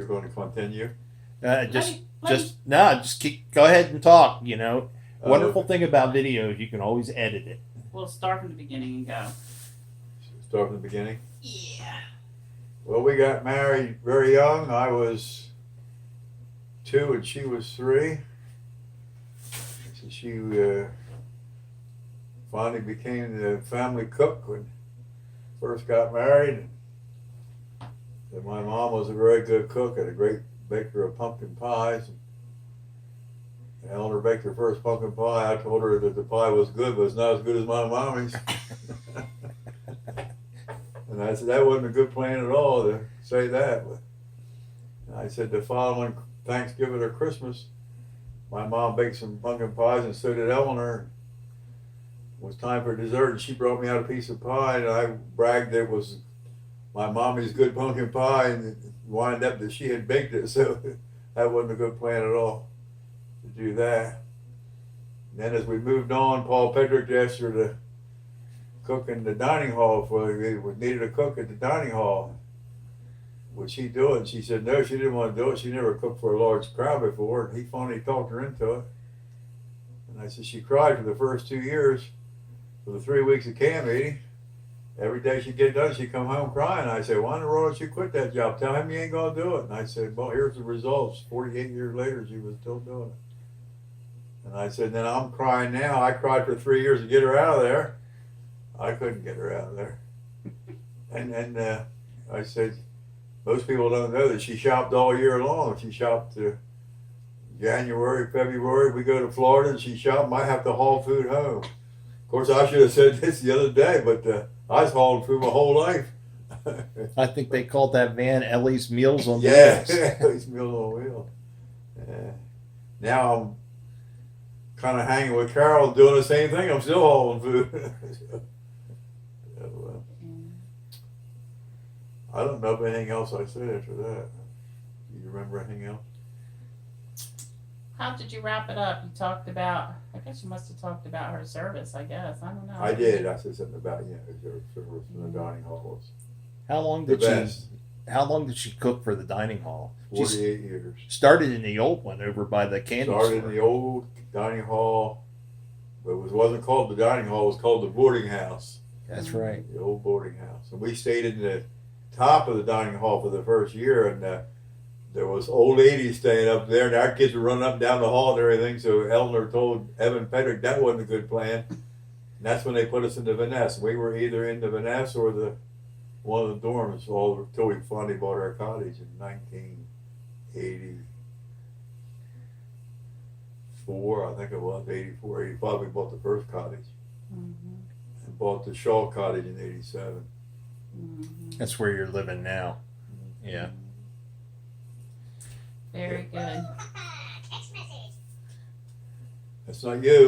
going to continue? Just go ahead and talk. Wonderful thing about video is you can always edit it. We'll start from the beginning and go. Start from the beginning? Yeah. Well, we got married very young. I was 2 and she was 3. So she finally became the family cook when first got married. And my mom was a very good cook and a great baker of pumpkin pies. And Eleanor baked her first pumpkin pie. I told her that the pie was good, but it's not as good as my mommy's. And I said, that wasn't a good plan at all to say that. But I said the following Thanksgiving or Christmas, my mom baked some pumpkin pies and so did Eleanor. It was time for dessert and she brought me out a piece of pie and I bragged that it was my mommy's good pumpkin pie and it wound up that she had baked it. So that wasn't a good plan at all to do that. And then as we moved on, Paul Pedrick asked her to cook in the dining hall we needed a cook at the dining hall. Would she do it? And she said no, she didn't want to do it. She never cooked for a large crowd before. And he finally talked her into it. And I said she cried for the first 2 years, for the 3 weeks of camp meeting. Every day she'd get done, she'd come home crying. I said, why in the world don't you quit that job? Tell him you ain't going to do it. And I said, well, here's the results. 48 years later, she was still doing it. And I said, then I'm crying now. I cried for 3 years to get her out of there. I couldn't get her out of there. And I said, most people don't know that she shopped all year long. She shopped January, February. We go to Florida and she shopped. Might have to haul food home. Of course, I should have said this the other day, but I was hauling food my whole life. I think they called that van Ellie's Meals on Wheels. Yeah, Ellie's Meals on Wheels. Now I'm kind of hanging with Carol doing the same thing. I'm still hauling food. I don't know of anything else I said after that. Do you remember anything else? How did you wrap it up? You talked about, I guess you must have talked about her service, I guess. I don't know. I did. I said something about, her service in the dining hall was How long the did best. How long did she cook for the dining hall? 48 years. Started in the old one over by the candy Started store. in the old dining hall, but it wasn't called the dining hall. It was called the boarding house. That's right. The old boarding house. And we stayed in the top of the dining hall for the first year, and there was old ladies staying up there, and our kids were running up and down the hall and everything. So Eleanor told Evan Pedrick that wasn't a good plan. And that's when they put us in the Vanessa. We were either in the Vanessa or one of the dorms until we finally bought our cottage in 1984. I think it was 84, 85. We bought the first cottage, and bought the Shaw cottage in 87. That's where you're living now. Yeah. Very good. That's not you.